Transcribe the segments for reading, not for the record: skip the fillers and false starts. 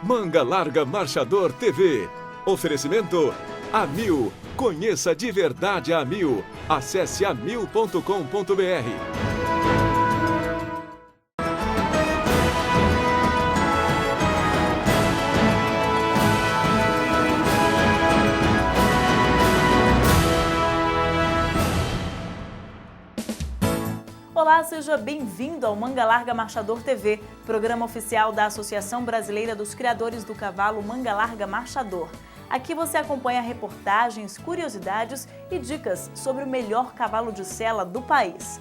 Manga Larga Marchador TV. Oferecimento Amil. Conheça de verdade a Amil. Acesse amil.com.br. Olá, seja bem-vindo ao Manga Larga Marchador TV, programa oficial da Associação Brasileira dos Criadores do Cavalo Manga Larga Marchador. Aqui você acompanha reportagens, curiosidades e dicas sobre o melhor cavalo de sela do país.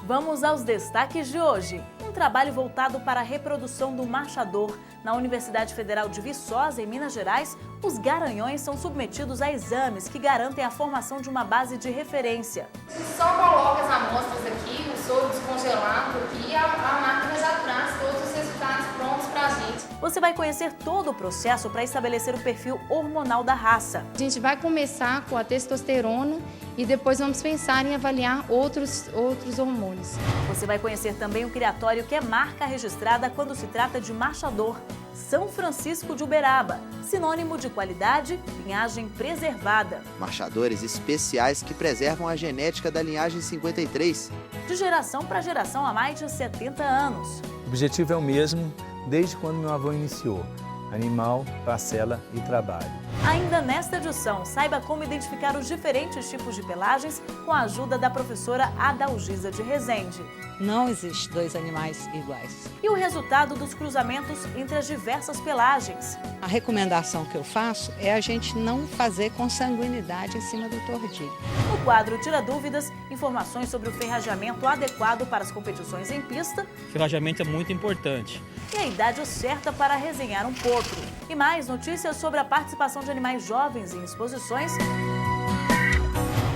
Vamos aos destaques de hoje. Um trabalho voltado para a reprodução do marchador. Na Universidade Federal de Viçosa, em Minas Gerais, os garanhões são submetidos a exames que garantem a formação de uma base de referência. A gente só coloca as amostras aqui, o soro descongelado e a máquina já traz todos os resultados prontos para a gente. Você vai conhecer todo o processo para estabelecer o perfil hormonal da raça. A gente vai começar com a testosterona e depois vamos pensar em avaliar outros hormônios. Você vai conhecer também o criatório que é marca registrada quando se trata de marchador. São Francisco de Uberaba, sinônimo de qualidade, linhagem preservada. Marchadores especiais que preservam a genética da linhagem 53. De geração para geração há mais de 70 anos. O objetivo é o mesmo desde quando meu avô iniciou: animal, parcela e trabalho. Ainda nesta edição, saiba como identificar os diferentes tipos de pelagens com a ajuda da professora Adalgisa de Rezende. Não existe dois animais iguais. E o resultado dos cruzamentos entre as diversas pelagens. A recomendação que eu faço é a gente não fazer consanguinidade em cima do tordilho. No quadro Tira Dúvidas, informações sobre o ferrajamento adequado para as competições em pista. O ferrajamento é muito importante. E a idade certa para resenhar um potro. E mais notícias sobre a participação de animais jovens em exposições.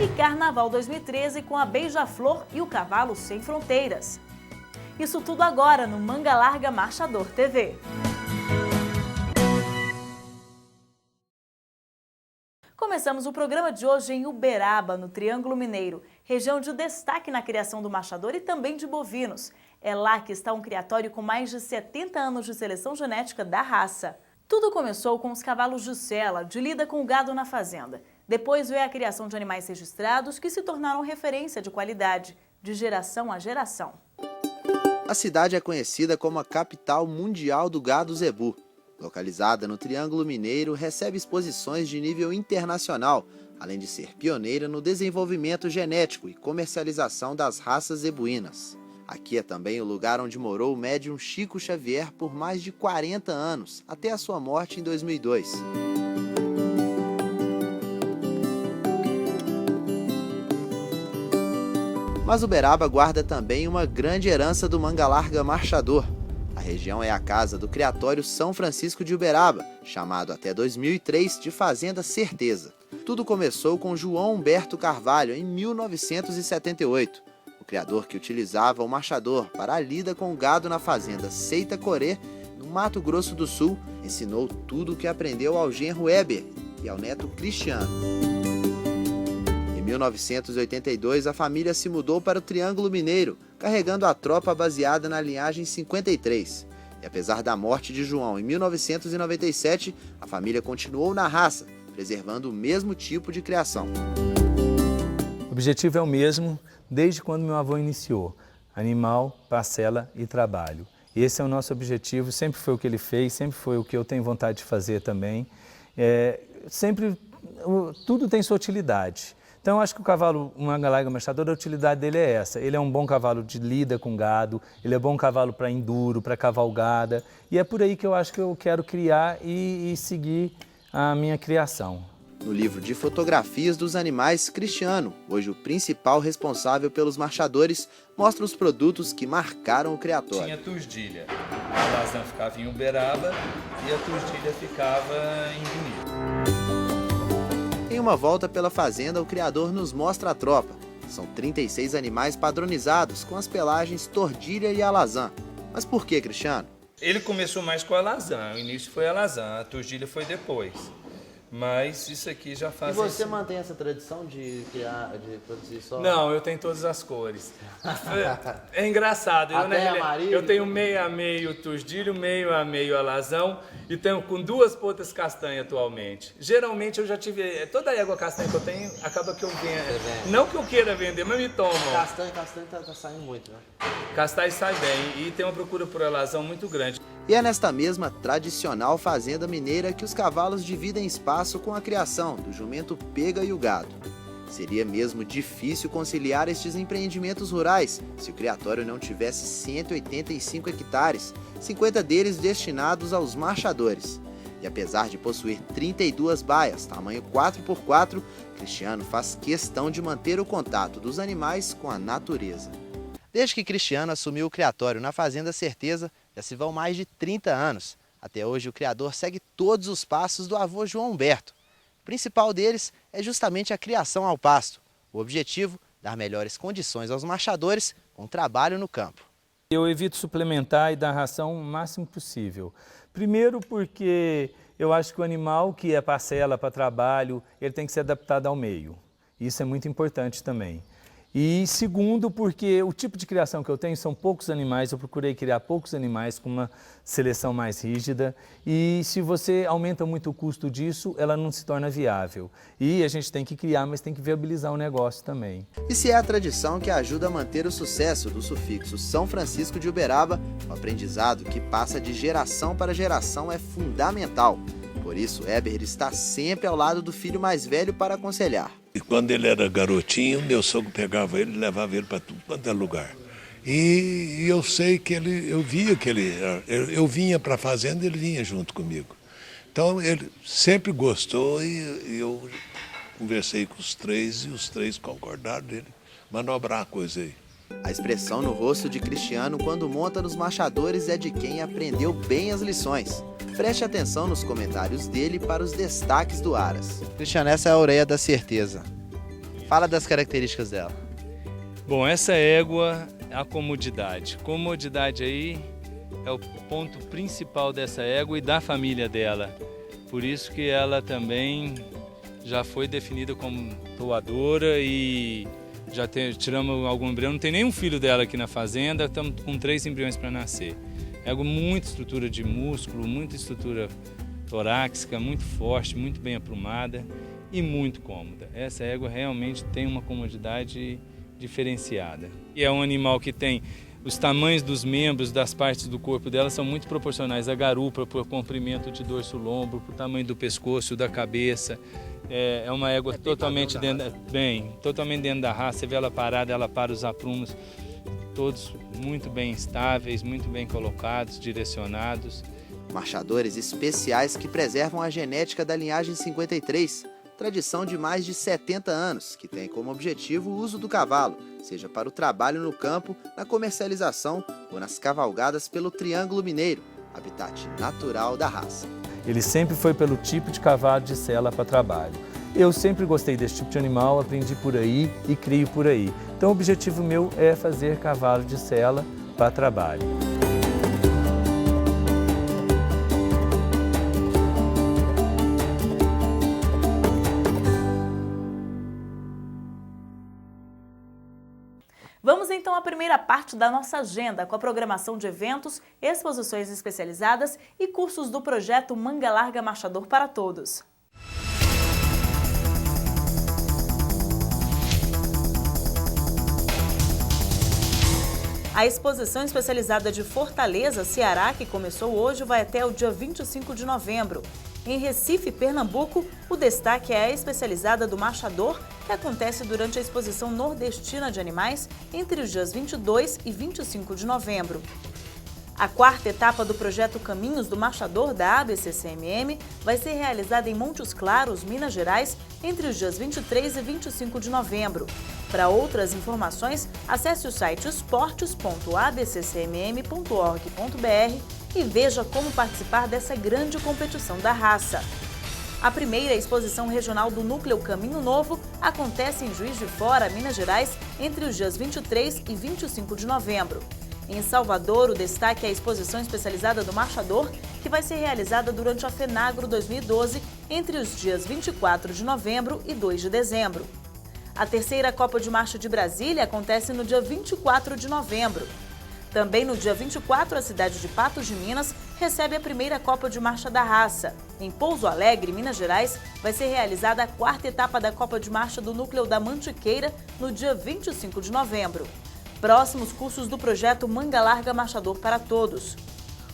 E Carnaval 2013 com a Beija-Flor e o Cavalo Sem Fronteiras. Isso tudo agora no Manga Larga Marchador TV. Começamos o programa de hoje em Uberaba, no Triângulo Mineiro, região de destaque na criação do marchador e também de bovinos. É lá que está um criatório com mais de 70 anos de seleção genética da raça. Tudo começou com os cavalos de sela, de lida com o gado na fazenda. Depois veio a criação de animais registrados que se tornaram referência de qualidade, de geração a geração. A cidade é conhecida como a capital mundial do gado zebu. Localizada no Triângulo Mineiro, recebe exposições de nível internacional, além de ser pioneira no desenvolvimento genético e comercialização das raças zebuínas. Aqui é também o lugar onde morou o médium Chico Xavier por mais de 40 anos, até a sua morte em 2002. Mas Uberaba guarda também uma grande herança do Manga Larga Marchador. A região é a casa do criatório São Francisco de Uberaba, chamado até 2003 de Fazenda Certeza. Tudo começou com João Humberto Carvalho em 1978. O criador que utilizava o marchador para a lida com o gado na fazenda Seita Corê, no Mato Grosso do Sul, ensinou tudo o que aprendeu ao genro Heber e ao neto Cristiano. Em 1982, a família se mudou para o Triângulo Mineiro, carregando a tropa baseada na linhagem 53. E apesar da morte de João em 1997, a família continuou na raça, preservando o mesmo tipo de criação. O objetivo é o mesmo desde quando meu avô iniciou: animal, parcela e trabalho. Esse é o nosso objetivo, sempre foi o que ele fez, sempre foi o que eu tenho vontade de fazer também. Tudo tem sua utilidade. Então, eu acho que o cavalo Manga Larga Marchador, a utilidade dele é essa. Ele é um bom cavalo de lida com gado, ele é bom cavalo para enduro, para cavalgada. E é por aí que eu acho que eu quero criar e seguir a minha criação. No livro de fotografias dos animais, Cristiano, hoje o principal responsável pelos marchadores, mostra os produtos que marcaram o criatório. Tinha turdilha. A alazã ficava em Uberaba e a turdilha ficava em Vinil. Em uma volta pela fazenda, o criador nos mostra a tropa. São 36 animais padronizados, com as pelagens tordilha e alazã. Mas por que, Cristiano? Ele começou mais com a alazã, o início foi a alazã, a turdilha foi depois. Mas isso aqui já faz... E você mantém essa tradição de produzir só? Não, eu tenho todas as cores. É engraçado. Até amarilho? Eu tenho meio a meio turdilho, meio a meio alazão e tenho com 2 pontas castanha atualmente. Geralmente eu já tive... Toda a égua castanha que eu tenho, acaba que eu vendo. Não que eu queira vender, mas me tomam. Castanha tá saindo muito, né? Castanha sai bem e tem uma procura por alazão muito grande. E é nesta mesma tradicional fazenda mineira que os cavalos dividem espaço com a criação do jumento pega e o gado. Seria mesmo difícil conciliar estes empreendimentos rurais se o criatório não tivesse 185 hectares, 50 deles destinados aos marchadores. E apesar de possuir 32 baias, tamanho 4x4, Cristiano faz questão de manter o contato dos animais com a natureza. Desde que Cristiano assumiu o criatório na Fazenda Certeza, já se vão mais de 30 anos. Até hoje o criador segue todos os passos do avô João Humberto. O principal deles é justamente a criação ao pasto. O objetivo, dar melhores condições aos marchadores com trabalho no campo. Eu evito suplementar e dar ração o máximo possível. Primeiro porque eu acho que o animal que é parcela para trabalho, ele tem que ser adaptado ao meio. Isso é muito importante também. E segundo, porque o tipo de criação que eu tenho são poucos animais, eu procurei criar poucos animais com uma seleção mais rígida. E se você aumenta muito o custo disso, ela não se torna viável. E a gente tem que criar, mas tem que viabilizar o negócio também. E se é a tradição que ajuda a manter o sucesso do sufixo São Francisco de Uberaba, o aprendizado que passa de geração para geração é fundamental. Por isso, Eber está sempre ao lado do filho mais velho para aconselhar. E quando ele era garotinho, meu sogro pegava ele e levava ele para tudo quanto é lugar. E eu sei que eu via que eu vinha para a fazenda e ele vinha junto comigo. Então ele sempre gostou e eu conversei com os 3 e os 3 concordaram dele manobrar a coisa aí. A expressão no rosto de Cristiano quando monta nos marchadores é de quem aprendeu bem as lições. Preste atenção nos comentários dele para os destaques do Aras. Cristiano, essa é a orelha da Certeza. Fala das características dela. Bom, essa égua é a comodidade. Comodidade aí é o ponto principal dessa égua e da família dela. Por isso que ela também já foi definida como doadora e já tiramos algum embrião. Não tem nenhum filho dela aqui na fazenda, estamos com 3 embriões para nascer. Égua muita estrutura de músculo, muita estrutura torácica, muito forte, muito bem aprumada e muito cômoda. Essa égua realmente tem uma comodidade diferenciada. E é um animal que tem os tamanhos dos membros, das partes do corpo dela são muito proporcionais à garupa, por comprimento de dorso lombo, por tamanho do pescoço, da cabeça. É uma égua totalmente dentro da raça. Você vê ela parada, ela para os aprumos, todos muito bem estáveis, muito bem colocados, direcionados. Marchadores especiais que preservam a genética da linhagem 53, tradição de mais de 70 anos, que tem como objetivo o uso do cavalo, seja para o trabalho no campo, na comercialização ou nas cavalgadas pelo Triângulo Mineiro, habitat natural da raça. Ele sempre foi pelo tipo de cavalo de sela para trabalho. Eu sempre gostei desse tipo de animal, aprendi por aí e crio por aí. Então o objetivo meu é fazer cavalo de sela para trabalho. Vamos então à primeira parte da nossa agenda, com a programação de eventos, exposições especializadas e cursos do projeto Manga Larga Marchador para Todos. A exposição especializada de Fortaleza, Ceará, que começou hoje, vai até o dia 25 de novembro. Em Recife, Pernambuco, o destaque é a especializada do Marchador, que acontece durante a exposição nordestina de animais entre os dias 22 e 25 de novembro. A quarta etapa do projeto Caminhos do Marchador da ABCCMM vai ser realizada em Montes Claros, Minas Gerais, entre os dias 23 e 25 de novembro. Para outras informações, acesse o site esportes.abccmm.org.br e veja como participar dessa grande competição da raça. A primeira exposição regional do Núcleo Caminho Novo acontece em Juiz de Fora, Minas Gerais, entre os dias 23 e 25 de novembro. Em Salvador, o destaque é a exposição especializada do Marchador, que vai ser realizada durante a FENAGRO 2012, entre os dias 24 de novembro e 2 de dezembro. A terceira Copa de Marcha de Brasília acontece no dia 24 de novembro. Também no dia 24, a cidade de Patos de Minas recebe a primeira Copa de Marcha da Raça. Em Pouso Alegre, Minas Gerais, vai ser realizada a quarta etapa da Copa de Marcha do Núcleo da Mantiqueira no dia 25 de novembro. Próximos cursos do projeto Manga Larga Marchador para Todos.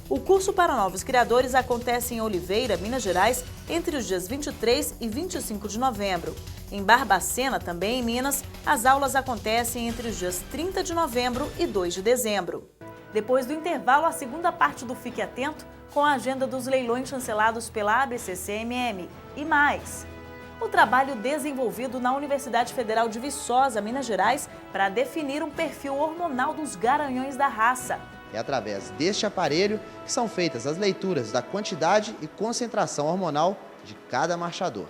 O curso para novos criadores acontece em Oliveira, Minas Gerais, entre os dias 23 e 25 de novembro. Em Barbacena, também em Minas, as aulas acontecem entre os dias 30 de novembro e 2 de dezembro. Depois do intervalo, a segunda parte do Fique Atento, com a agenda dos leilões chancelados pela ABCCMM e mais. O trabalho desenvolvido na Universidade Federal de Viçosa, Minas Gerais, para definir um perfil hormonal dos garanhões da raça. É através deste aparelho que são feitas as leituras da quantidade e concentração hormonal de cada marchador.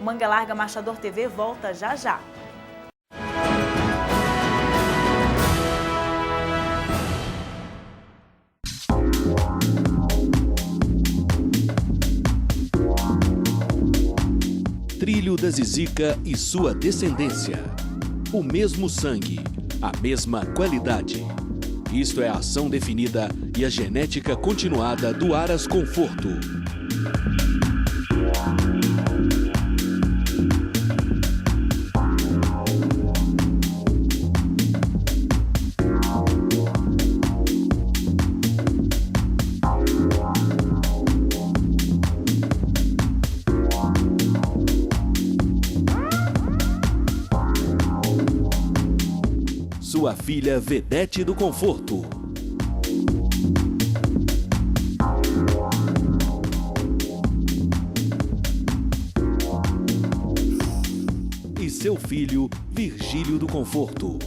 Manga Larga Marchador TV volta já já. Trilho da Zizica e sua descendência. O mesmo sangue, a mesma qualidade. Isto é a ação definida e a genética continuada do Aras Conforto. Sua filha vedete do conforto. E seu filho, Virgílio do Conforto.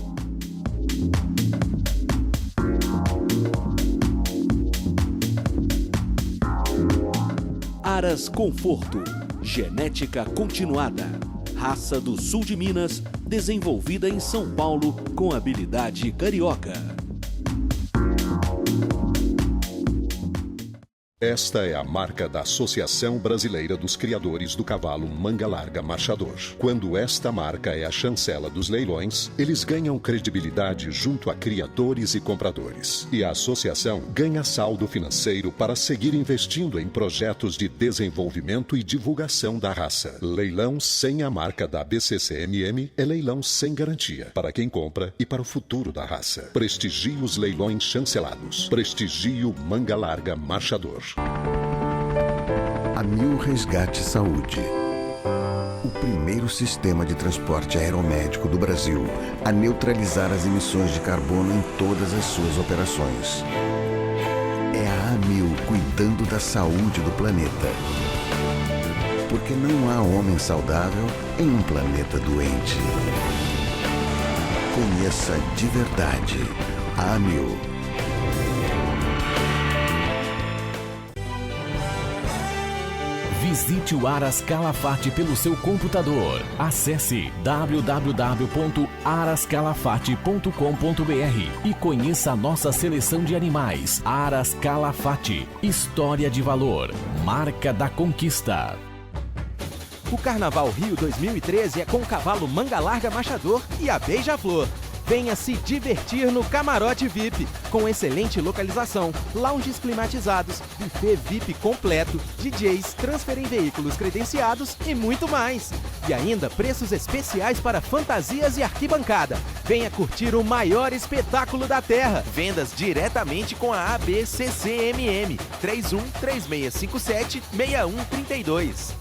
Aras Conforto, genética continuada. Raça do sul de Minas, desenvolvida em São Paulo com habilidade carioca. Esta é a marca da Associação Brasileira dos Criadores do Cavalo Manga Larga Marchador. Quando esta marca é a chancela dos leilões, eles ganham credibilidade junto a criadores e compradores. E a associação ganha saldo financeiro para seguir investindo em projetos de desenvolvimento e divulgação da raça. Leilão sem a marca da BCCMM é leilão sem garantia para quem compra e para o futuro da raça. Prestigie os leilões chancelados. Prestigie o Manga Larga Marchador. AMIL Resgate Saúde. O primeiro sistema de transporte aeromédico do Brasil a neutralizar as emissões de carbono em todas as suas operações. É a AMIL cuidando da saúde do planeta. Porque não há homem saudável em um planeta doente. Conheça de verdade a AMIL. Visite o Aras Calafate pelo seu computador. Acesse www.arascalafate.com.br e conheça a nossa seleção de animais. Aras Calafate, história de valor, marca da conquista. O Carnaval Rio 2013 é com o cavalo Manga Larga Marchador e a Beija-Flor. Venha se divertir no Camarote VIP, com excelente localização, lounges climatizados, buffet VIP completo, DJs, transfer em veículos credenciados e muito mais. E ainda preços especiais para fantasias e arquibancada. Venha curtir o maior espetáculo da Terra. Vendas diretamente com a ABCCMM, 313657-6132.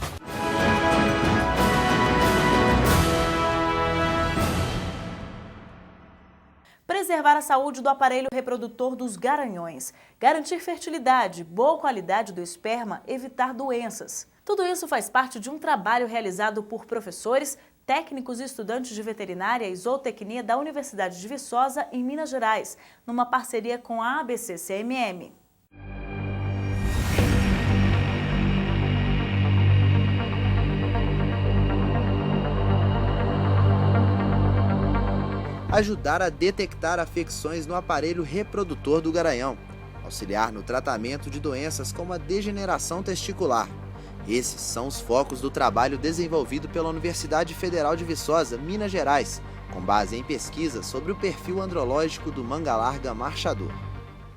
Preservar a saúde do aparelho reprodutor dos garanhões, garantir fertilidade, boa qualidade do esperma, evitar doenças. Tudo isso faz parte de um trabalho realizado por professores, técnicos e estudantes de veterinária e zootecnia da Universidade de Viçosa, em Minas Gerais, numa parceria com a ABCCMM. ajudar a detectar afecções no aparelho reprodutor do garanhão, auxiliar no tratamento de doenças como a degeneração testicular. Esses são os focos do trabalho desenvolvido pela Universidade Federal de Viçosa, Minas Gerais, com base em pesquisas sobre o perfil andrológico do manga-larga marchador.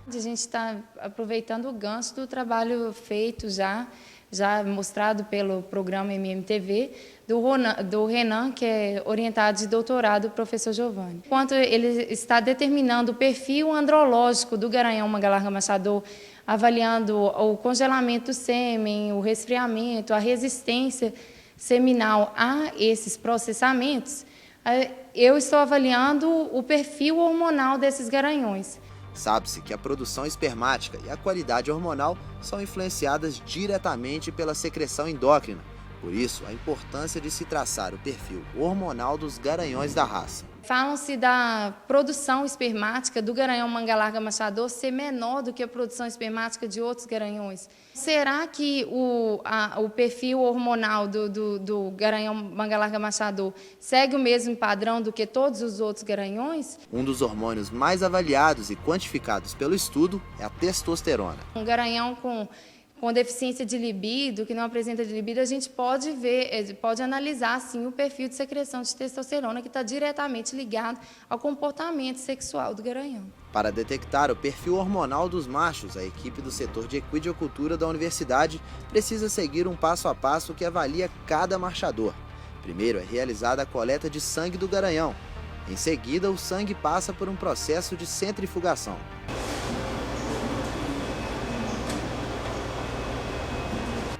A gente está aproveitando o gancho do trabalho feito já mostrado pelo programa MMTV, do Renan, que é orientado de doutorado do professor Giovanni. Enquanto ele está determinando o perfil andrológico do garanhão manga-larga marchador, avaliando o congelamento do sêmen, o resfriamento, a resistência seminal a esses processamentos, eu estou avaliando o perfil hormonal desses garanhões. Sabe-se que a produção espermática e a qualidade hormonal são influenciadas diretamente pela secreção endócrina. Por isso, a importância de se traçar o perfil hormonal dos garanhões da raça. Falam-se da produção espermática do garanhão manga-larga marchador ser menor do que a produção espermática de outros garanhões. Será que o perfil hormonal do garanhão manga-larga marchador segue o mesmo padrão do que todos os outros garanhões? Um dos hormônios mais avaliados e quantificados pelo estudo é a testosterona. Um garanhão com deficiência de libido, que não apresenta de libido, a gente pode analisar, sim, o perfil de secreção de testosterona, que está diretamente ligado ao comportamento sexual do garanhão. Para detectar o perfil hormonal dos machos, a equipe do setor de equidiocultura da universidade precisa seguir um passo a passo que avalia cada marchador. Primeiro é realizada a coleta de sangue do garanhão. Em seguida, o sangue passa por um processo de centrifugação.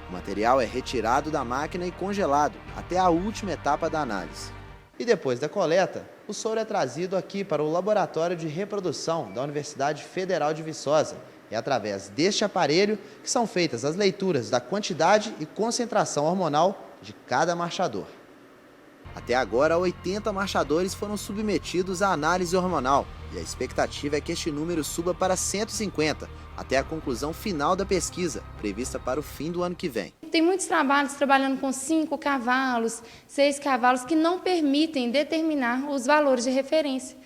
O material é retirado da máquina e congelado até a última etapa da análise. E depois da coleta, o soro é trazido aqui para o Laboratório de Reprodução da Universidade Federal de Viçosa. É através deste aparelho que são feitas as leituras da quantidade e concentração hormonal de cada marchador. Até agora, 80 marchadores foram submetidos à análise hormonal e a expectativa é que este número suba para 150, até a conclusão final da pesquisa, prevista para o fim do ano que vem. Tem muitos trabalhos trabalhando com 5 cavalos, 6 cavalos, que não permitem determinar os valores de referência,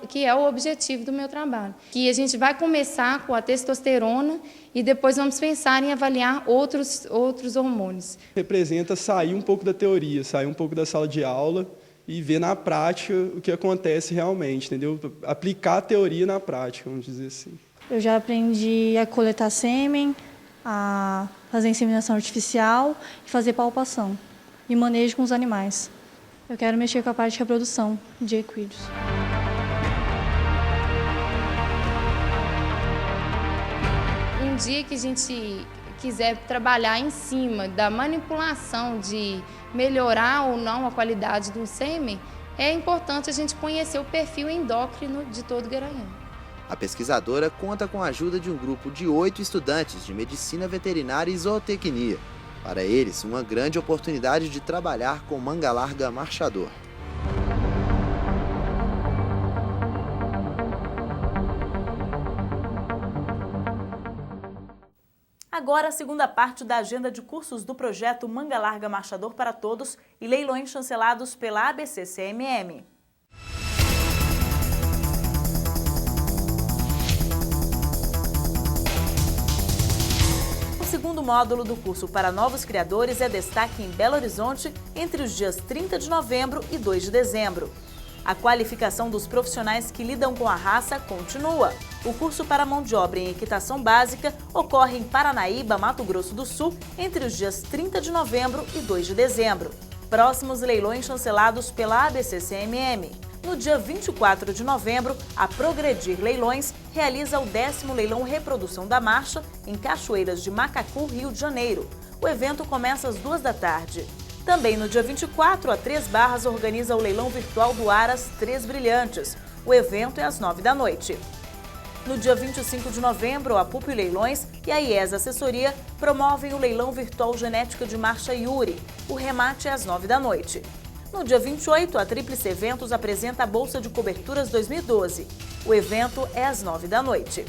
que é o objetivo do meu trabalho. Que a gente vai começar com a testosterona e depois vamos pensar em avaliar outros hormônios. Representa sair um pouco da teoria, sair um pouco da sala de aula e ver na prática o que acontece realmente, entendeu? Aplicar a teoria na prática, vamos dizer assim. Eu já aprendi a coletar sêmen, a fazer inseminação artificial e fazer palpação e manejo com os animais. Eu quero mexer com a parte de reprodução de equídeos. Um dia que a gente quiser trabalhar em cima da manipulação de melhorar ou não a qualidade do sêmen, é importante a gente conhecer o perfil endócrino de todo garanhão. A pesquisadora conta com a ajuda de um grupo de 8 estudantes de medicina veterinária e zootecnia. Para eles, uma grande oportunidade de trabalhar com manga-larga marchador. Agora, a segunda parte da agenda de cursos do projeto Manga-Larga Marchador para Todos e leilões chancelados pela ABC-CMM. O segundo módulo do curso para novos criadores é destaque em Belo Horizonte entre os dias 30 de novembro e 2 de dezembro. A qualificação dos profissionais que lidam com a raça continua. O curso para mão de obra em equitação básica ocorre em Paranaíba, Mato Grosso do Sul, entre os dias 30 de novembro e 2 de dezembro. Próximos leilões chancelados pela ABC-CMM. No dia 24 de novembro, a Progredir Leilões realiza o 10º Leilão Reprodução da Marcha em Cachoeiras de Macacu, Rio de Janeiro. O evento começa às 2 da tarde. Também no dia 24, a 3 Barras organiza o leilão virtual do Aras 3 Brilhantes. O evento é às 9 da noite. No dia 25 de novembro, a Pupi Leilões e a IES Assessoria promovem o leilão virtual Genética de Marcha Yuri. O remate é às 9 da noite. No dia 28, a Tríplice Eventos apresenta a Bolsa de Coberturas 2012. O evento é às 9 da noite.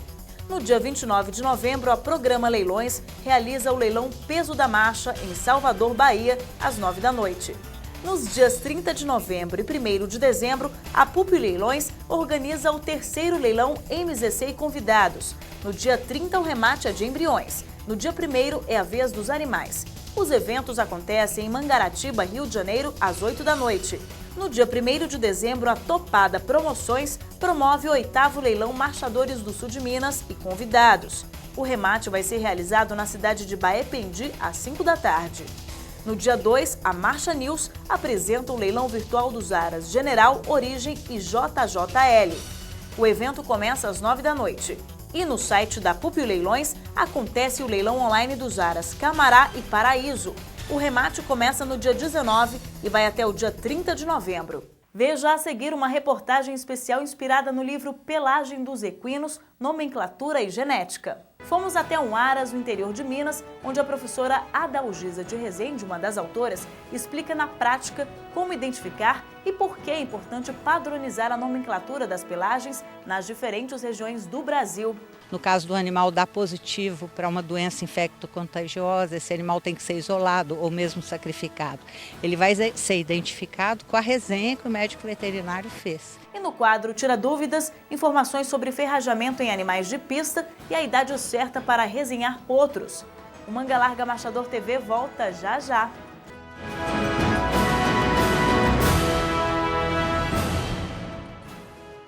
No dia 29 de novembro, a Programa Leilões realiza o leilão Peso da Marcha em Salvador, Bahia, às 9 da noite. Nos dias 30 de novembro e 1º de dezembro, a Pupi Leilões organiza o 3º leilão MZC e convidados. No dia 30, o remate é de embriões. No dia 1º é a vez dos animais. Os eventos acontecem em Mangaratiba, Rio de Janeiro, às 8 da noite. No dia 1º de dezembro, a Topada Promoções promove o 8º leilão Marchadores do Sul de Minas e convidados. O remate vai ser realizado na cidade de Baependi, às 5 da tarde. No dia 2, a Marcha News apresenta o leilão virtual dos aras General, Origem e JJL. O evento começa às 9 da noite. E no site da Pupi Leilões acontece o leilão online dos aras Camará e Paraíso. O remate começa no dia 19 e vai até o dia 30 de novembro. Veja a seguir uma reportagem especial inspirada no livro Pelagem dos Equinos, Nomenclatura e Genética. Fomos até um aras no interior de Minas, onde a professora Adalgisa de Rezende, uma das autoras, explica na prática como identificar e por que é importante padronizar a nomenclatura das pelagens nas diferentes regiões do Brasil. No caso do animal dar positivo para uma doença infecto-contagiosa, esse animal tem que ser isolado ou mesmo sacrificado. Ele vai ser identificado com a resenha que o médico veterinário fez. E no quadro Tira Dúvidas, informações sobre ferrajamento em animais de pista e a idade certa para resenhar potros. O Manga Larga Marchador TV volta já já.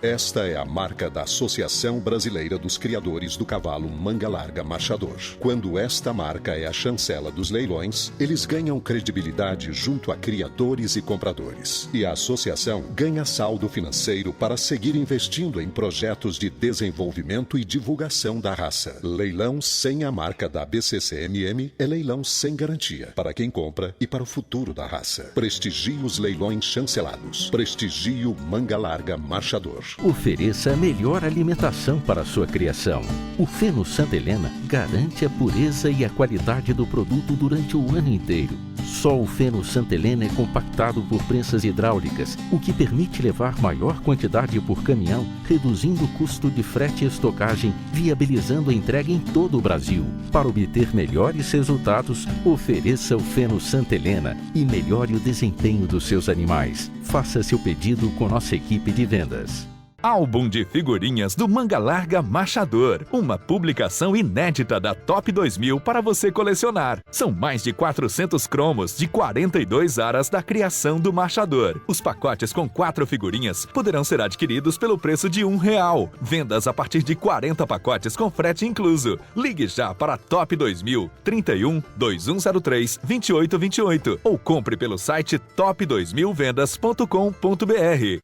Esta é a marca da Associação Brasileira dos Criadores do Cavalo Manga Larga Marchador. Quando esta marca é a chancela dos leilões, eles ganham credibilidade junto a criadores e compradores. E a associação ganha saldo financeiro para seguir investindo em projetos de desenvolvimento e divulgação da raça. Leilão sem a marca da BCCMM é leilão sem garantia para quem compra e para o futuro da raça. Prestigie os leilões chancelados. Prestigie o Manga Larga Marchador. Ofereça a melhor alimentação para a sua criação. O Feno Santa Helena garante a pureza e a qualidade do produto durante o ano inteiro. Só o Feno Santa Helena é compactado por prensas hidráulicas, o que permite levar maior quantidade por caminhão, reduzindo o custo de frete e estocagem, viabilizando a entrega em todo o Brasil. Para obter melhores resultados, ofereça o Feno Santa Helena e melhore o desempenho dos seus animais. Faça seu pedido com nossa equipe de vendas. Álbum de figurinhas do Manga Larga Marchador. Uma publicação inédita da Top 2000 para você colecionar. São mais de 400 cromos de 42 aras da criação do marchador. Os pacotes com 4 figurinhas poderão ser adquiridos pelo preço de R$1. Vendas a partir de 40 pacotes com frete incluso. Ligue já para Top 2000 31 2103 2828 ou compre pelo site top2000vendas.com.br.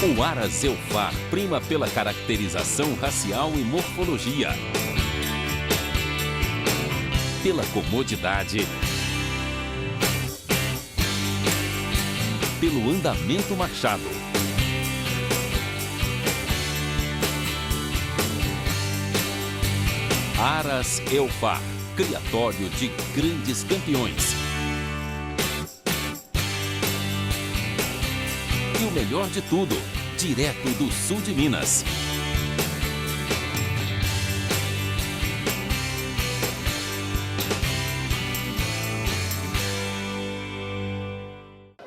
O Aras Eufar prima pela caracterização racial e morfologia, pela comodidade, pelo andamento marchado. Aras Eufar, criatório de grandes campeões. E o melhor de tudo, direto do sul de Minas.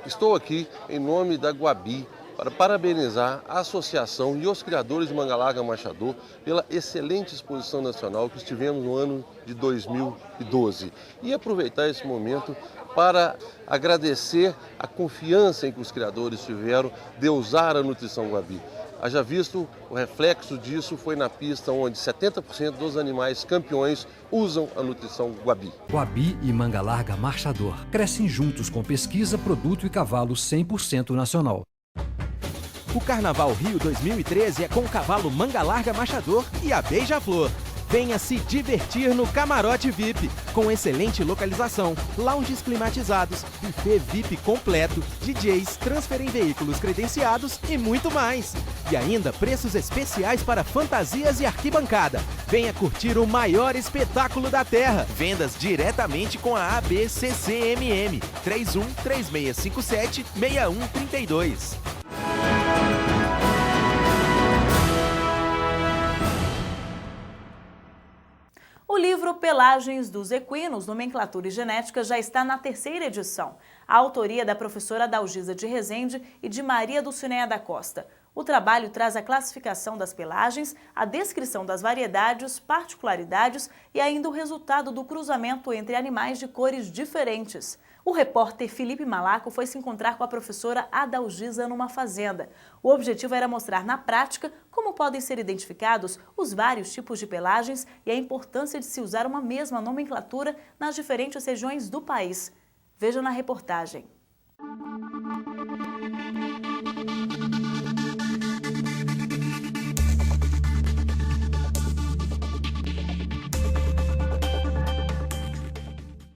Estou aqui em nome da Guabi para parabenizar a associação e os criadores do Manga Larga Marchador pela excelente exposição nacional que estivemos no ano de 2012. E aproveitar esse momento para agradecer a confiança em que os criadores tiveram de usar a nutrição Guabi. Haja visto, o reflexo disso foi na pista onde 70% dos animais campeões usam a nutrição Guabi. Guabi e Manga Larga Marchador crescem juntos com pesquisa, produto e cavalo 100% nacional. O Carnaval Rio 2013 é com o cavalo Manga Larga Marchador e a Beija-Flor. Venha se divertir no Camarote VIP, com excelente localização, lounges climatizados, buffet VIP completo, DJs, transfer em veículos credenciados e muito mais. E ainda preços especiais para fantasias e arquibancada. Venha curtir o maior espetáculo da Terra. Vendas diretamente com a ABCCMM 31 3657 6132. O livro Pelagens dos Equinos, Nomenclatura e Genética, já está na 3ª edição. A autoria é da professora Adalgisa de Rezende e de Maria Dulcineia da Costa. O trabalho traz a classificação das pelagens, a descrição das variedades, particularidades e ainda o resultado do cruzamento entre animais de cores diferentes. O repórter Felipe Malaco foi se encontrar com a professora Adalgisa numa fazenda. O objetivo era mostrar na prática como podem ser identificados os vários tipos de pelagens e a importância de se usar uma mesma nomenclatura nas diferentes regiões do país. Veja na reportagem.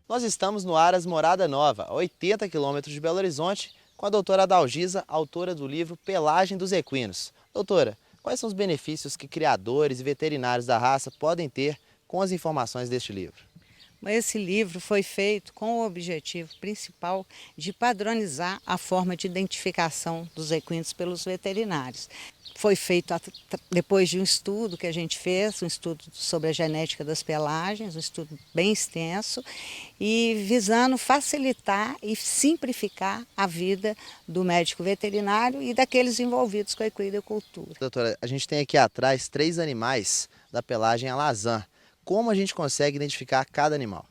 Nós estamos no Aras Morada Nova, a 80 quilômetros de Belo Horizonte, com a doutora Adalgisa, autora do livro Pelagem dos Equinos. Doutora, quais são os benefícios que criadores e veterinários da raça podem ter com as informações deste livro? Esse livro foi feito com o objetivo principal de padronizar a forma de identificação dos equinos pelos veterinários. Foi feito depois de um estudo que a gente fez, um estudo sobre a genética das pelagens, um estudo bem extenso, e visando facilitar e simplificar a vida do médico veterinário e daqueles envolvidos com a equinocultura. Doutora, a gente tem aqui atrás 3 animais da pelagem alazã. Como a gente consegue identificar cada animal?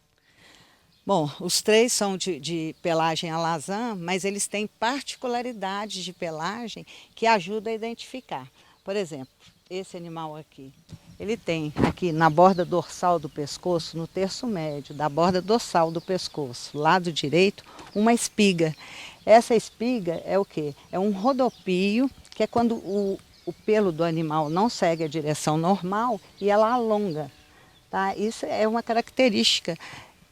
Bom, os 3 são de pelagem alazã, mas eles têm particularidades de pelagem que ajudam a identificar. Por exemplo, esse animal aqui, ele tem aqui na borda dorsal do pescoço, no terço médio da borda dorsal do pescoço, lado direito, uma espiga. Essa espiga é o quê? É um rodopio, que é quando o pelo do animal não segue a direção normal e ela alonga. Tá? Isso é uma característica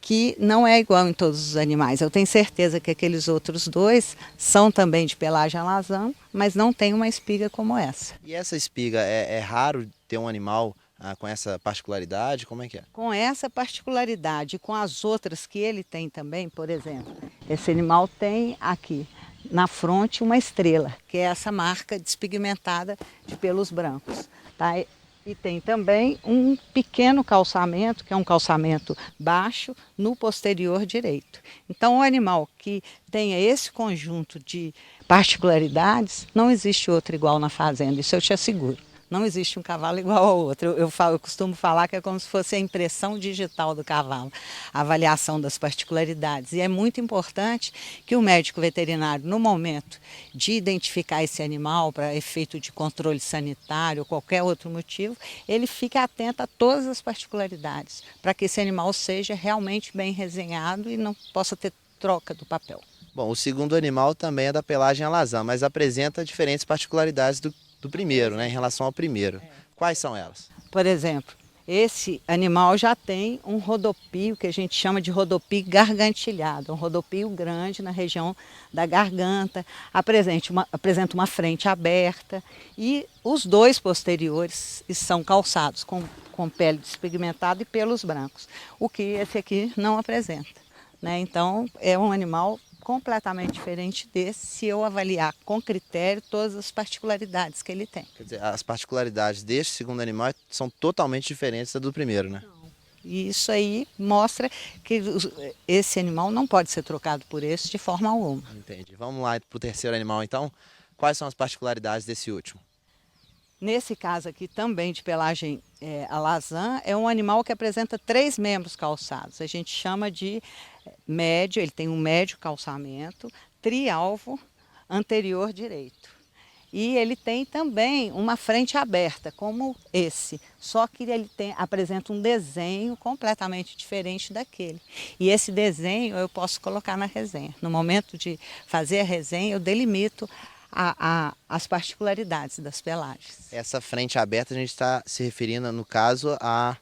que não é igual em todos os animais. Eu tenho certeza que aqueles outros 2 são também de pelagem alazã, mas não tem uma espiga como essa. E essa espiga, é raro ter um animal com essa particularidade? Como é que é? Com essa particularidade, com as outras que ele tem também, por exemplo, esse animal tem aqui na fronte uma estrela, que é essa marca despigmentada de pelos brancos. Tá? E tem também um pequeno calçamento, que é um calçamento baixo, no posterior direito. Então, o animal que tenha esse conjunto de particularidades, não existe outro igual na fazenda, isso eu te asseguro. Não existe um cavalo igual ao outro. Eu costumo falar que é como se fosse a impressão digital do cavalo, a avaliação das particularidades. E é muito importante que o médico veterinário, no momento de identificar esse animal para efeito de controle sanitário ou qualquer outro motivo, ele fique atento a todas as particularidades, para que esse animal seja realmente bem resenhado e não possa ter troca do papel. Bom, o segundo animal também é da pelagem alazã, mas apresenta diferentes particularidades do primeiro, né, em relação ao primeiro. Quais são elas? Por exemplo, esse animal já tem um rodopio que a gente chama de rodopio gargantilhado, um rodopio grande na região da garganta, apresenta uma frente aberta e os 2 posteriores são calçados com pele despigmentada e pelos brancos, o que esse aqui não apresenta, né? Então é um animal completamente diferente desse, se eu avaliar com critério todas as particularidades que ele tem. Quer dizer, as particularidades deste segundo animal são totalmente diferentes da do primeiro, né? E isso aí mostra que esse animal não pode ser trocado por esse de forma alguma. Entendi. Vamos lá para o terceiro animal, então. Quais são as particularidades desse último? Nesse caso aqui, também de pelagem alazã, é um animal que apresenta 3 membros calçados. A gente chama de médio, ele tem um médio calçamento, trialvo anterior direito. E ele tem também uma frente aberta, como esse, só que ele apresenta um desenho completamente diferente daquele. E esse desenho eu posso colocar na resenha. No momento de fazer a resenha, eu delimito as particularidades das pelagens. Essa frente aberta a gente está se referindo, no caso, à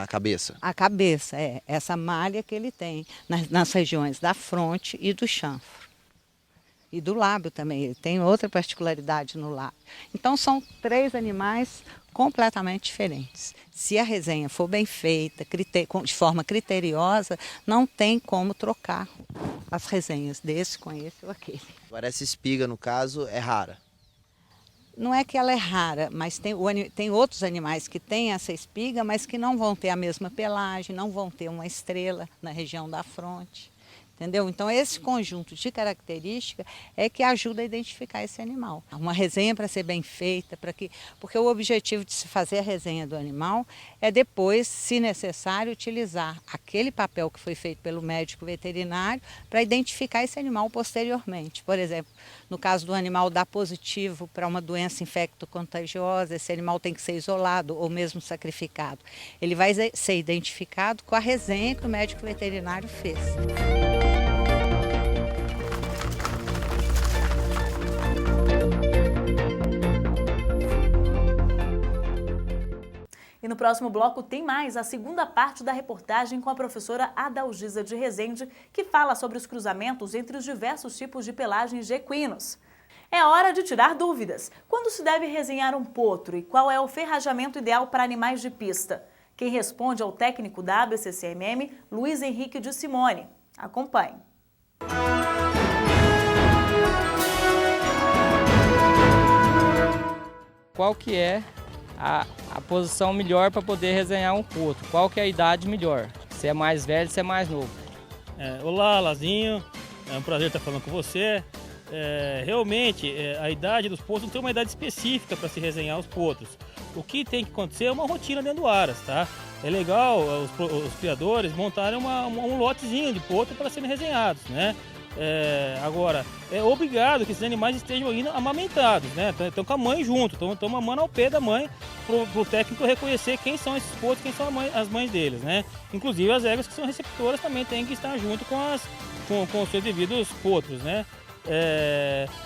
cabeça. A cabeça, essa malha que ele tem nas regiões da fronte e do chanfro. E do lábio também, ele tem outra particularidade no lábio. Então são 3 animais completamente diferentes. Se a resenha for bem feita, de forma criteriosa, não tem como trocar as resenhas desse com esse ou aquele. Agora essa espiga, no caso, é rara. não é que ela é rara, mas tem outros animais que têm essa espiga, mas que não vão ter a mesma pelagem, não vão ter uma estrela na região da fronte. Entendeu? Então, esse conjunto de características é que ajuda a identificar esse animal. Uma resenha para ser bem feita, porque o objetivo de se fazer a resenha do animal é depois, se necessário, utilizar aquele papel que foi feito pelo médico veterinário para identificar esse animal posteriormente. Por exemplo, no caso do animal dar positivo para uma doença infecto-contagiosa, esse animal tem que ser isolado ou mesmo sacrificado. Ele vai ser identificado com a resenha que o médico veterinário fez. E no próximo bloco tem mais a segunda parte da reportagem com a professora Adalgisa de Rezende, que fala sobre os cruzamentos entre os diversos tipos de pelagens de equinos. É hora de tirar dúvidas. Quando se deve resenhar um potro e qual é o ferrajamento ideal para animais de pista? Quem responde é o técnico da ABCCMM, Luiz Henrique de Simone. Acompanhe. Qual que é a posição melhor para poder resenhar um potro? Qual que é a idade melhor? Se é mais velho, se é mais novo? Olá, Lazinho. É um prazer estar falando com você. Realmente, a idade dos potros não tem uma idade específica para se resenhar os potros. O que tem que acontecer é uma rotina dentro do aras, tá? É legal os criadores montarem um lotezinho de potro para serem resenhados, né? Agora, é obrigado que esses animais estejam indo amamentados, né? Estão com a mãe junto, estão mamando ao pé da mãe para o técnico reconhecer quem são esses potros, quem são as mães deles, né? Inclusive as éguas que são receptoras também têm que estar junto com os seus devidos potros, né?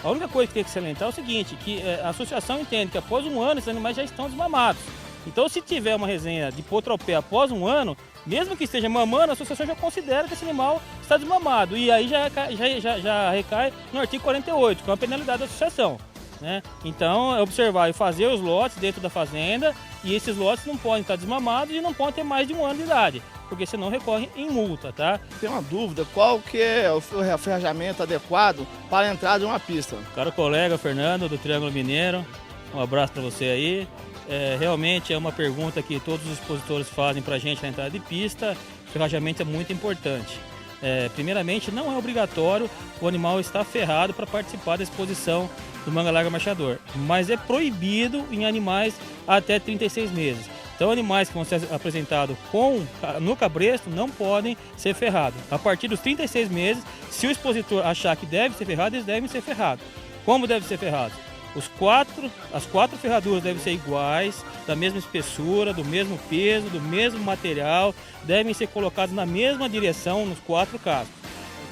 A única coisa que tem que salientar é o seguinte, que a associação entende que após um ano esses animais já estão desmamados. Então, se tiver uma resenha de potro ao pé após um ano, mesmo que esteja mamando, a associação já considera que esse animal está desmamado. E aí já recai no artigo 48, que é uma penalidade da associação, né? Então, é observar e fazer os lotes dentro da fazenda, e esses lotes não podem estar desmamados e não podem ter mais de um ano de idade, porque senão recorre em multa, tá? Tem uma dúvida, qual que é o ferrajamento adequado para a entrada de uma pista? Caro colega Fernando, do Triângulo Mineiro, um abraço para você aí. Realmente é uma pergunta que todos os expositores fazem para a gente na entrada de pista. O ferrajamento é muito importante. Primeiramente, não é obrigatório o animal estar ferrado para participar da exposição do manga larga marchador, mas é proibido em animais até 36 meses. Então, animais que vão ser apresentados no cabresto não podem ser ferrados. A partir dos 36 meses, se o expositor achar que deve ser ferrado, eles devem ser ferrados. Como deve ser ferrado? As quatro ferraduras devem ser iguais, da mesma espessura, do mesmo peso, do mesmo material, devem ser colocadas na mesma direção nos 4 cascos.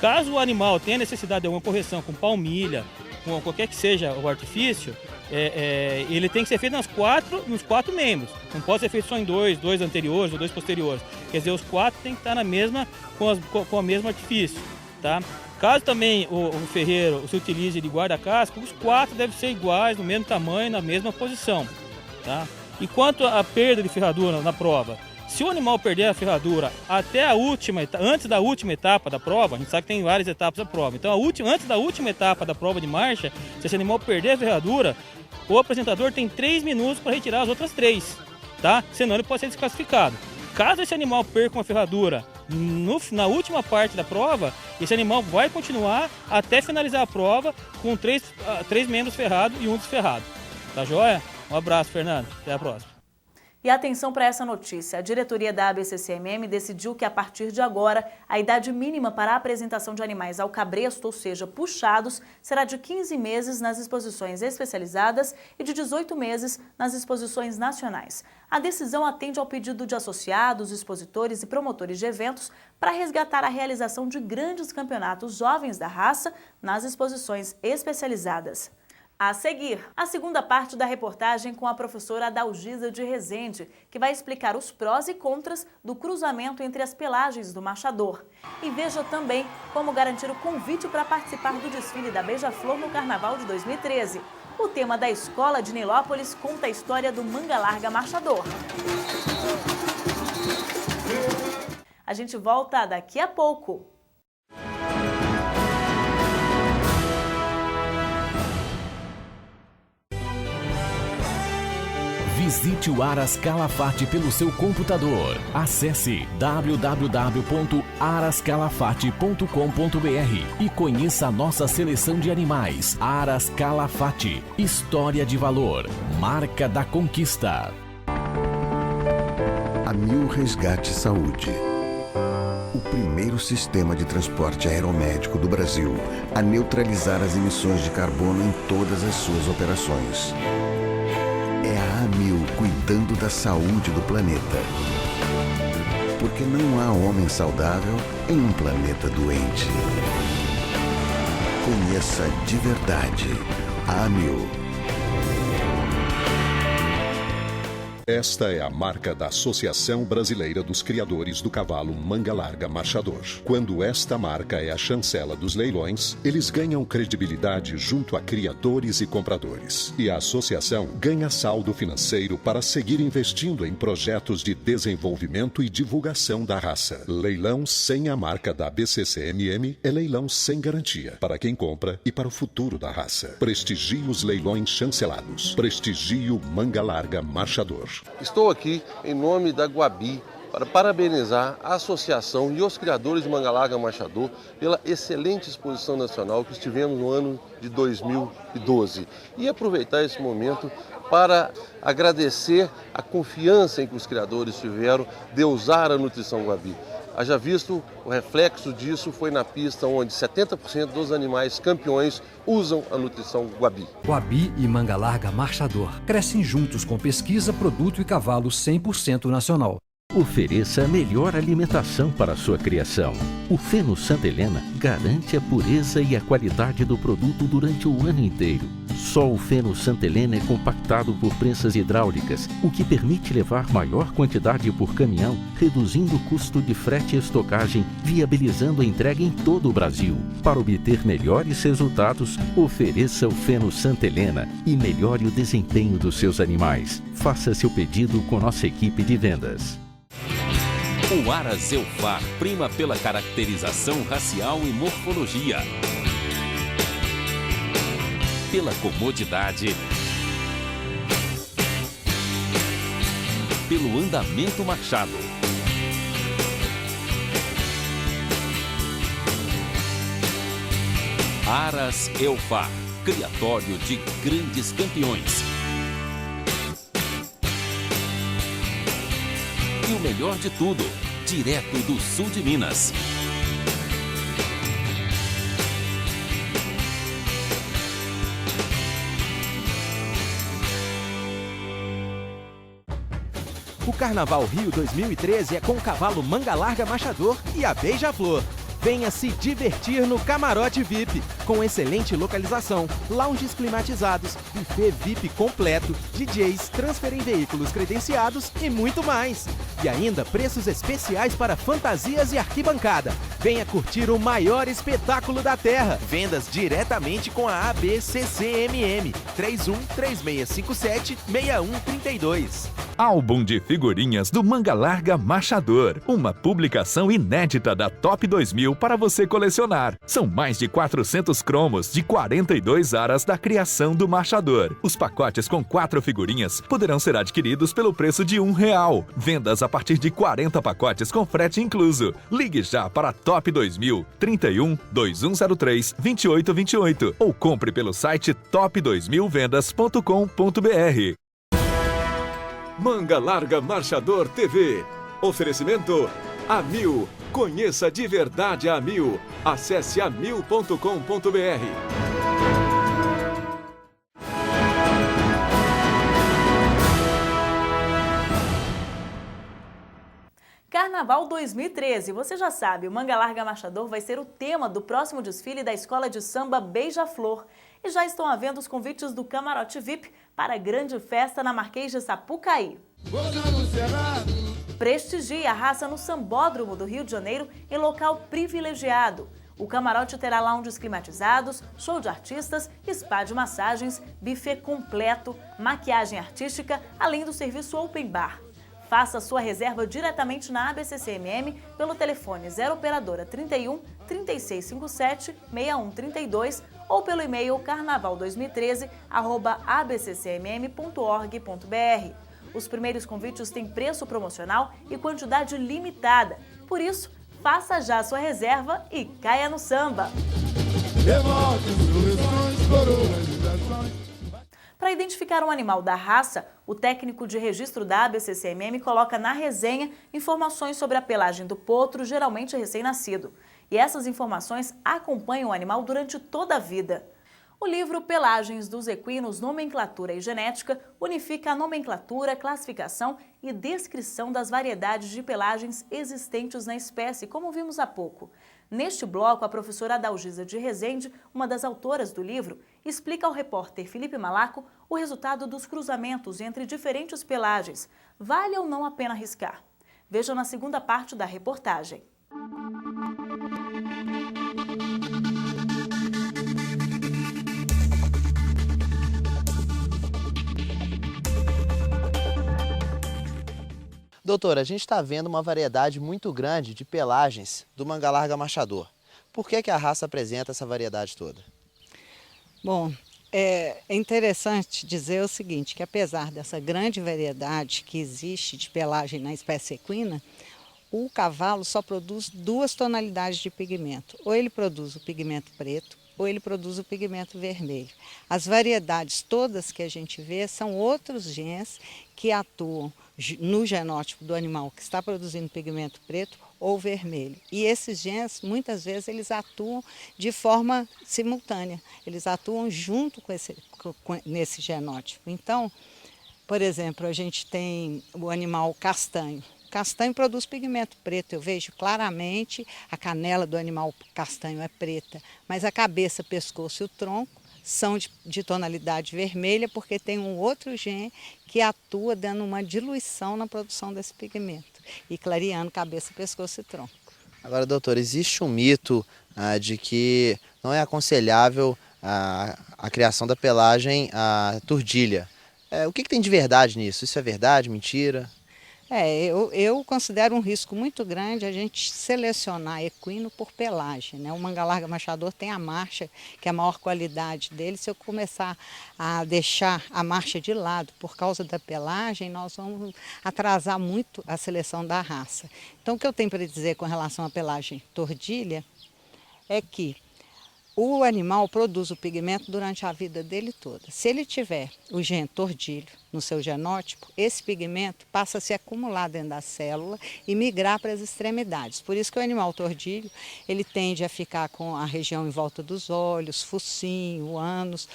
Caso o animal tenha necessidade de alguma correção com palmilha, com qualquer que seja o artifício, ele tem que ser feito nos quatro membros. Não pode ser feito só em dois anteriores ou 2 posteriores. Quer dizer, os 4 tem que estar com o mesmo artifício, tá? Caso também o ferreiro se utilize de guarda-casca, os 4 devem ser iguais, no mesmo tamanho, na mesma posição, tá? E quanto à perda de ferradura na prova, se o animal perder a ferradura antes da última etapa da prova, a gente sabe que tem várias etapas da prova, então antes da última etapa da prova de marcha, se esse animal perder a ferradura, o apresentador tem 3 minutos para retirar as outras 3, tá? Senão ele pode ser desclassificado. Caso esse animal perca uma ferradura na última parte da prova, esse animal vai continuar até finalizar a prova com 3 membros ferrados e 1 desferrado. Tá joia? Um abraço, Fernando. Até a próxima. E atenção para essa notícia. A diretoria da ABCCMM decidiu que a partir de agora a idade mínima para a apresentação de animais ao cabresto, ou seja, puxados, será de 15 meses nas exposições especializadas e de 18 meses nas exposições nacionais. A decisão atende ao pedido de associados, expositores e promotores de eventos para resgatar a realização de grandes campeonatos jovens da raça nas exposições especializadas. A seguir, a segunda parte da reportagem com a professora Adalgisa de Rezende, que vai explicar os prós e contras do cruzamento entre as pelagens do marchador. E veja também como garantir o convite para participar do desfile da Beija-Flor no Carnaval de 2013. O tema da Escola de Nilópolis conta a história do manga larga marchador. A gente volta daqui a pouco. Visite o Aras Calafate pelo seu computador. Acesse www.arascalafate.com.br e conheça a nossa seleção de animais. Aras Calafate, história de valor, marca da conquista. Amil Resgate Saúde. O primeiro sistema de transporte aeromédico do Brasil a neutralizar as emissões de carbono em todas as suas operações. É a Amil cuidando da saúde do planeta. Porque não há homem saudável em um planeta doente. Conheça de verdade a Amil. Esta é a marca da Associação Brasileira dos Criadores do Cavalo Manga Larga Marchador. Quando esta marca é a chancela dos leilões, eles ganham credibilidade junto a criadores e compradores. E a associação ganha saldo financeiro para seguir investindo em projetos de desenvolvimento e divulgação da raça. Leilão sem a marca da BCCMM é leilão sem garantia para quem compra e para o futuro da raça. Prestigie os leilões chancelados. Prestigie o Manga Larga Marchador. Estou aqui em nome da Guabi para parabenizar a associação e os criadores de Manga Larga Marchador pela excelente exposição nacional que estivemos no ano de 2012. E aproveitar esse momento para agradecer a confiança em que os criadores tiveram de usar a Nutrição Guabi. Haja visto, o reflexo disso foi na pista onde 70% dos animais campeões usam a Nutrição Guabi. Guabi e Manga Larga Marchador crescem juntos com pesquisa, produto e cavalo 100% nacional. Ofereça a melhor alimentação para a sua criação. O Feno Santa Helena garante a pureza e a qualidade do produto durante o ano inteiro. Só o Feno Santa Helena é compactado por prensas hidráulicas, o que permite levar maior quantidade por caminhão, reduzindo o custo de frete e estocagem, viabilizando a entrega em todo o Brasil. Para obter melhores resultados, ofereça o Feno Santa Helena e melhore o desempenho dos seus animais. Faça seu pedido com nossa equipe de vendas. O Aras Eufar prima pela caracterização racial e morfologia, pela comodidade, pelo andamento marchado. Aras Eufar, criatório de grandes campeões. E o melhor de tudo, direto do sul de Minas. O Carnaval Rio 2013 é com o cavalo Manga Larga Marchador e a Beija-Flor. Venha se divertir no Camarote VIP, com excelente localização, lounges climatizados, buffet VIP completo, DJs, transfer em veículos credenciados e muito mais. E ainda preços especiais para fantasias e arquibancada. Venha curtir o maior espetáculo da Terra. Vendas diretamente com a ABCCMM 3136576132. Álbum de figurinhas do Manga Larga Marchador, uma publicação inédita da Top 2000 para você colecionar. São mais de 400 cromos de 42 aras da criação do marchador. Os pacotes com 4 figurinhas poderão ser adquiridos pelo preço de R$1. Vendas a partir de 40 pacotes com frete incluso. Ligue já para Top 2000 31 2103 2828 ou compre pelo site top2000vendas.com.br. Manga Larga Marchador TV. Oferecimento Amil. Conheça de verdade a Amil. Acesse amil.com.br. Carnaval 2013, você já sabe, o Manga Larga Marchador vai ser o tema do próximo desfile da Escola de Samba Beija-Flor. E já estão à venda os convites do Camarote VIP para a grande festa na Marquês de Sapucaí. Prestigie a raça no Sambódromo do Rio de Janeiro em local privilegiado. O camarote terá lounges climatizados, show de artistas, spa de massagens, buffet completo, maquiagem artística, além do serviço open bar. Faça sua reserva diretamente na ABCCMM pelo telefone 0 operadora 31 3657 6132 ou pelo e-mail carnaval2013@abccmm.org.br. Os primeiros convites têm preço promocional e quantidade limitada. Por isso, faça já a sua reserva e caia no samba! Para identificar um animal da raça, o técnico de registro da ABCCMM coloca na resenha informações sobre a pelagem do potro, geralmente recém-nascido. E essas informações acompanham o animal durante toda a vida. O livro Pelagens dos Equinos, Nomenclatura e Genética unifica a nomenclatura, classificação e descrição das variedades de pelagens existentes na espécie, como vimos há pouco. Neste bloco, a professora Adalgisa de Rezende, uma das autoras do livro, explica ao repórter Felipe Malaco o resultado dos cruzamentos entre diferentes pelagens. Vale ou não a pena arriscar? Veja na segunda parte da reportagem. Doutora, a gente está vendo uma variedade muito grande de pelagens do manga larga marchador. Por que a raça apresenta essa variedade toda? Bom, é interessante dizer o seguinte, que apesar dessa grande variedade que existe de pelagem na espécie equina, o cavalo só produz 2 tonalidades de pigmento. Ou ele produz o pigmento preto, ou ele produz o pigmento vermelho. As variedades todas que a gente vê são outros genes que atuam no genótipo do animal que está produzindo pigmento preto ou vermelho. E esses genes, muitas vezes, eles atuam de forma simultânea. Eles atuam junto nesse genótipo. Então, por exemplo, a gente tem o animal castanho. Castanho produz pigmento preto, eu vejo claramente a canela do animal castanho é preta, mas a cabeça, pescoço e o tronco são de tonalidade vermelha porque tem um outro gene que atua dando uma diluição na produção desse pigmento e clareando cabeça, pescoço e tronco. Agora, doutora, existe um mito de que não é aconselhável a criação da pelagem tordilha. O que tem de verdade nisso? Isso é verdade, mentira? Eu considero um risco muito grande a gente selecionar equino por pelagem, né? O manga larga marchador tem a marcha, que é a maior qualidade dele. Se eu começar a deixar a marcha de lado por causa da pelagem, nós vamos atrasar muito a seleção da raça. Então, o que eu tenho para dizer com relação à pelagem tordilha é que o animal produz o pigmento durante a vida dele toda. Se ele tiver o gene tordilho no seu genótipo, esse pigmento passa a se acumular dentro da célula e migrar para as extremidades. Por isso que o animal tordilho, ele tende a ficar com a região em volta dos olhos, focinho, ânus,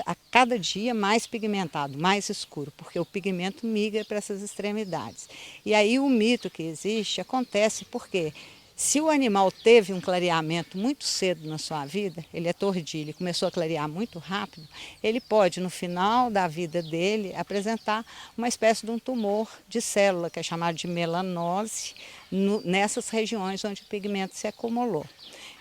a cada dia mais pigmentado, mais escuro, porque o pigmento migra para essas extremidades. E aí o mito que existe acontece porque se o animal teve um clareamento muito cedo na sua vida, ele é tordilho e começou a clarear muito rápido, ele pode, no final da vida dele, apresentar uma espécie de um tumor de célula, que é chamado de melanose, nessas regiões onde o pigmento se acumulou.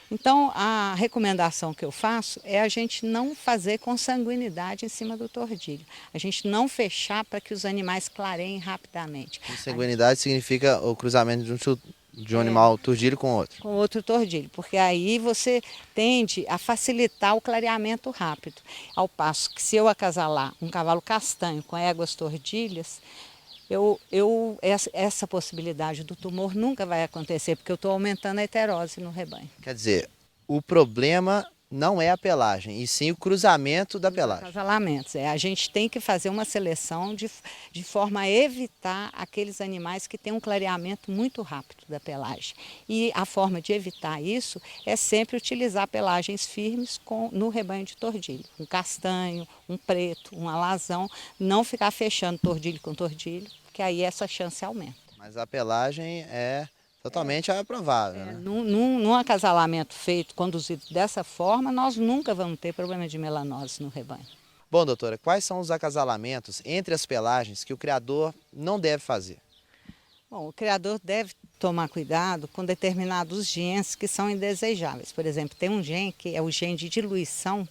Então, a recomendação que eu faço é a gente não fazer consanguinidade em cima do tordilho. A gente não fechar para que os animais clareiem rapidamente. Consanguinidade significa o cruzamento de um animal tordilho com outro. Com outro tordilho, porque aí você tende a facilitar o clareamento rápido. Ao passo que se eu acasalar um cavalo castanho com éguas tordilhas, essa possibilidade do tumor nunca vai acontecer, porque eu estou aumentando a heterose no rebanho. Quer dizer, o problema não é a pelagem, e sim o cruzamento da pelagem. Acasalamentos. A gente tem que fazer uma seleção de forma a evitar aqueles animais que têm um clareamento muito rápido da pelagem. E a forma de evitar isso é sempre utilizar pelagens firmes no rebanho de tordilho. Um castanho, um preto, um alazão, não ficar fechando tordilho com tordilho, porque aí essa chance aumenta. Mas a pelagem é totalmente aprovável, né? Num acasalamento feito, conduzido dessa forma, nós nunca vamos ter problema de melanose no rebanho. Bom, doutora, quais são os acasalamentos entre as pelagens que o criador não deve fazer? Bom, o criador deve tomar cuidado com determinados genes que são indesejáveis. Por exemplo, tem um gene que é o gene de diluição,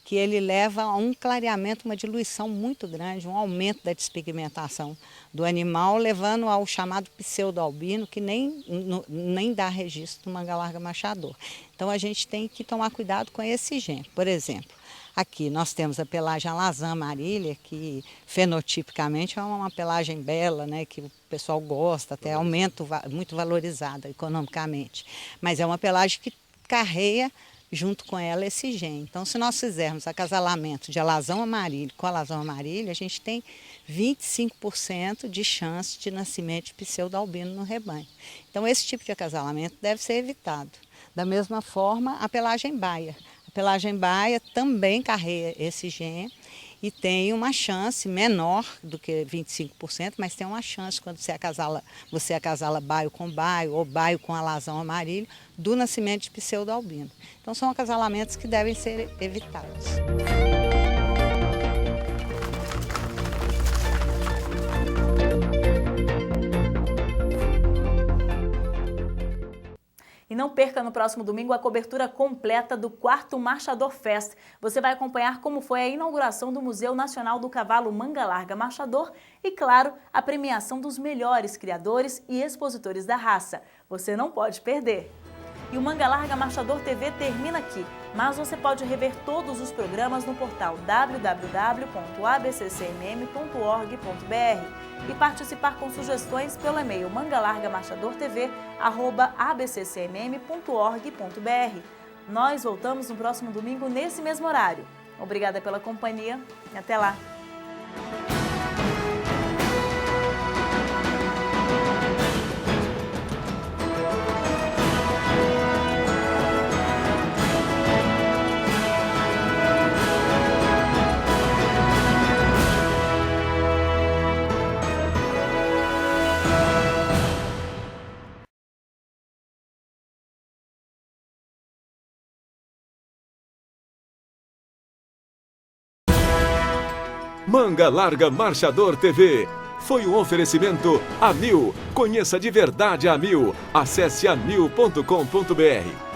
que ele leva a um clareamento, uma diluição muito grande, um aumento da despigmentação do animal, levando ao chamado pseudoalbino, que nem dá registro do manga larga marchador. Então a gente tem que tomar cuidado com esse gene. Por exemplo, Aqui nós temos a pelagem alazã marília, que fenotipicamente é uma pelagem bela, né, que o pessoal gosta, até aumenta, muito valorizada economicamente. Mas é uma pelagem que carreia junto com ela esse gene. Então, se nós fizermos acasalamento de alazão amarílio com alazão amarília, a gente tem 25% de chance de nascimento de pseudo-albino no rebanho. Então, esse tipo de acasalamento deve ser evitado. Da mesma forma, a pelagem baia. A pelagem baia também carrega esse gene e tem uma chance menor do que 25%, mas tem uma chance quando você acasala baio com baio ou baio com alazão amarílio do nascimento de pseudo-albino. Então são acasalamentos que devem ser evitados. E não perca no próximo domingo a cobertura completa do 4º Marchador Fest. Você vai acompanhar como foi a inauguração do Museu Nacional do Cavalo Manga Larga Marchador e, claro, a premiação dos melhores criadores e expositores da raça. Você não pode perder! E o Manga Larga Marchador TV termina aqui, mas você pode rever todos os programas no portal www.abccmm.org.br e participar com sugestões pelo e-mail mangalargamarchadortv@abccmm.org.br. Nós voltamos no próximo domingo nesse mesmo horário. Obrigada pela companhia e até lá! Manga Larga Marchador TV. Foi um oferecimento Amil. Conheça de verdade a Amil. Acesse amil.com.br.